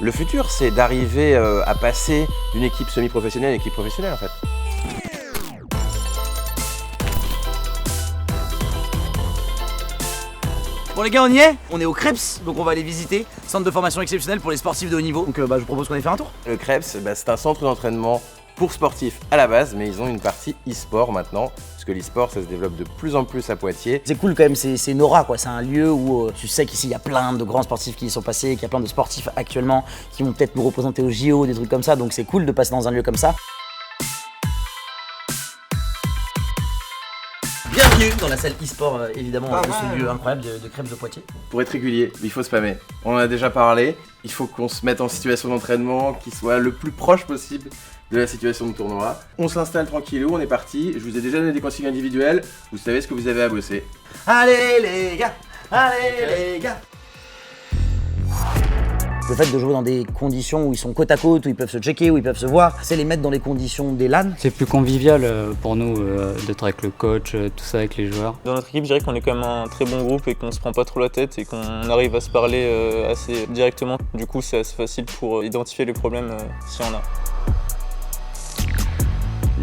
Le futur, c'est d'arriver à passer d'une équipe semi-professionnelle à une équipe professionnelle en fait. Bon les gars, on y est. On est au Krebs, donc on va aller visiter. Centre de formation exceptionnel pour les sportifs de haut niveau. Donc je vous propose qu'on aille faire un tour. Le Krebs, c'est un centre d'entraînement pour sportifs à la base, mais ils ont une partie e-sport maintenant, parce que l'e-sport ça se développe de plus en plus à Poitiers. C'est cool quand même, c'est une aura quoi, c'est un lieu où tu sais qu'ici il y a plein de grands sportifs qui y sont passés, qu'il y a plein de sportifs actuellement qui vont peut-être nous représenter au JO, des trucs comme ça, donc c'est cool de passer dans un lieu comme ça. Bienvenue dans la salle e-sport évidemment, de ce lieu incroyable de Krebs de Poitiers. Pour être régulier, il faut spammer. On en a déjà parlé, il faut qu'on se mette en situation d'entraînement qui soit le plus proche possible de la situation de tournoi. On s'installe tranquillou, on est parti. Je vous ai déjà donné des consignes individuelles, vous savez ce que vous avez à bosser. Allez les gars, allez les gars. Le fait de jouer dans des conditions où ils sont côte à côte, où ils peuvent se checker, où ils peuvent se voir, c'est les mettre dans les conditions des LAN. C'est plus convivial pour nous d'être avec le coach, tout ça avec les joueurs. Dans notre équipe, je dirais qu'on est quand même un très bon groupe et qu'on se prend pas trop la tête et qu'on arrive à se parler assez directement. Du coup, c'est assez facile pour identifier les problèmes si on a.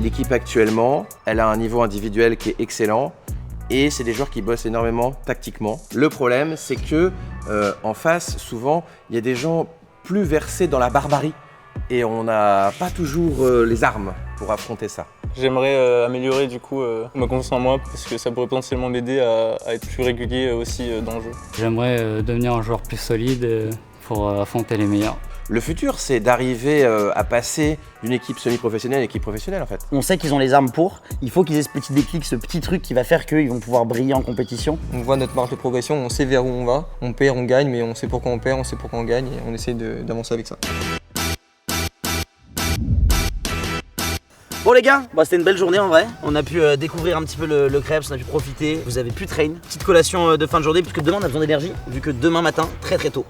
L'équipe actuellement, elle a un niveau individuel qui est excellent et c'est des joueurs qui bossent énormément tactiquement. Le problème, c'est que en face, souvent, il y a des gens plus versés dans la barbarie et on n'a pas toujours les armes pour affronter ça. J'aimerais améliorer du coup ma confiance en moi parce que ça pourrait potentiellement m'aider à être plus régulier aussi dans le jeu. J'aimerais devenir un joueur plus solide pour affronter les meilleurs. Le futur, c'est d'arriver à passer d'une équipe semi-professionnelle à une équipe professionnelle en fait. On sait qu'ils ont les armes pour, il faut qu'ils aient ce petit déclic, ce petit truc qui va faire qu'ils vont pouvoir briller en compétition. On voit notre marge de progression, on sait vers où on va, on perd, on gagne, mais on sait pourquoi on perd, on sait pourquoi on gagne et on essaie d'avancer avec ça. Bon les gars, c'était une belle journée en vrai. On a pu découvrir un petit peu le Krebs, on a pu profiter. Vous avez pu train. Petite collation de fin de journée puisque demain on a besoin d'énergie vu que demain matin, très tôt,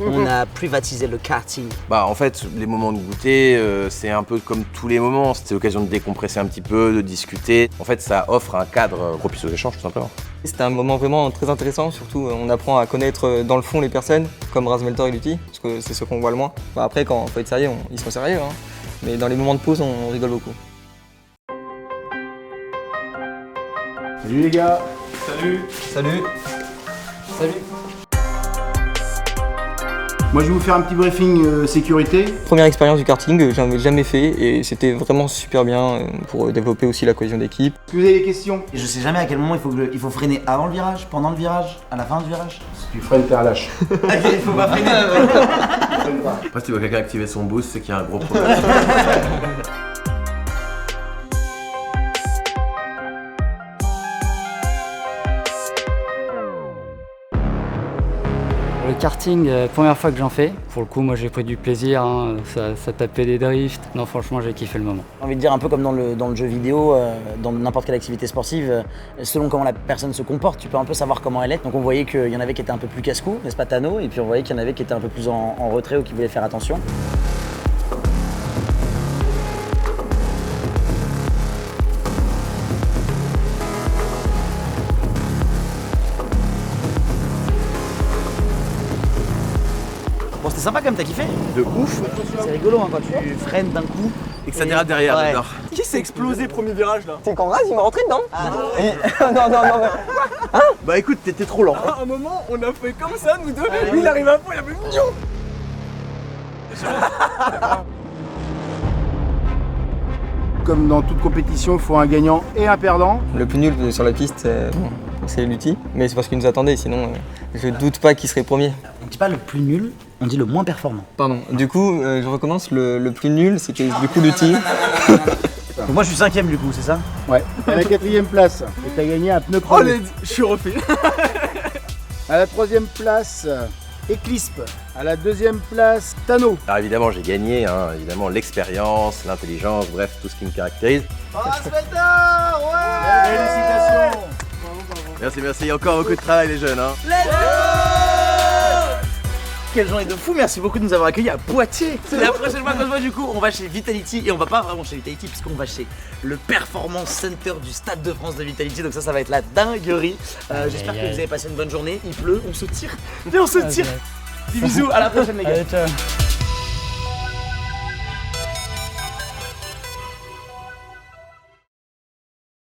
on a privatisé le karting. En fait, les moments de goûter, c'est un peu comme tous les moments. C'est l'occasion de décompresser un petit peu, de discuter. En fait, ça offre un cadre propice aux échanges tout simplement. C'était un moment vraiment très intéressant, surtout on apprend à connaître dans le fond les personnes, comme Razmeltor et Lutti, parce que c'est ce qu'on voit le moins. Après, quand il faut être sérieux, ils sont sérieux, hein. Mais dans les moments de pause, on rigole beaucoup. Salut les gars. Salut. Salut. Salut. Moi je vais vous faire un petit briefing sécurité. Première expérience du karting, j'en avais jamais fait et c'était vraiment super bien pour développer aussi la cohésion d'équipe. Est-ce que vous avez des questions? Et je sais jamais à quel moment il faut freiner avant le virage, pendant le virage, à la fin du virage. Si tu freines, t'es un lâche. Il faut pas freiner. Après, si tu vois quelqu'un activer son boost, c'est qu'il y a un gros problème. Le karting, première fois que j'en fais. Pour le coup, moi j'ai pris du plaisir, hein. Ça tapait des drifts. Non, franchement, j'ai kiffé le moment. J'ai envie de dire un peu comme dans le jeu vidéo, dans n'importe quelle activité sportive, selon comment la personne se comporte, tu peux un peu savoir comment elle est. Donc on voyait qu'il y en avait qui étaient un peu plus casse-cou, n'est-ce pas Tano? Et puis on voyait qu'il y en avait qui étaient un peu plus en retrait ou qui voulaient faire attention. Bon, c'était sympa quand même, t'as kiffé? De ouf. C'est rigolo hein, quand tu freines d'un coup Et que ça dérape derrière, ouais. j'adore. Qui s'est explosé premier virage là? C'est quand Raz il m'a rentré dedans. Ah, Bah écoute, t'étais trop lent. À un moment, on a fait comme ça, nous deux. Lui, il arrive à fond, il a fait mignon. Comme dans toute compétition, il faut un gagnant et un perdant. Le plus nul sur la piste, c'est Lutti, mais c'est parce qu'il nous attendait, sinon je doute pas qu'il serait premier. On dit pas le plus nul, on dit le moins performant. Pardon, du coup, je recommence, le plus nul c'était du coup Lutti. Donc moi je suis 5ème du coup, c'est ça? Ouais. À la 4e place, et t'as gagné un pneu crevé. je suis refait. À la 3e place, Eclisp. À la 2e place, Tano. Alors évidemment, j'ai gagné, hein, évidemment, l'expérience, l'intelligence, bref, tout ce qui me caractérise. Razmeltor, ouais. Félicitations. Merci, merci, il y a encore beaucoup de travail les jeunes. Hein. Quelle journée de fou, merci beaucoup de nous avoir accueillis à Poitiers. C'est la prochaine fois qu'on se voit du coup, on va chez Vitality et on va pas vraiment chez Vitality puisqu'on va chez le Performance Center du Stade de France de Vitality, donc ça va être la dinguerie. J'espère que vous avez passé une bonne journée, il pleut, on se tire, et on se tire. Des bisous, à la prochaine les gars. Allez, ciao.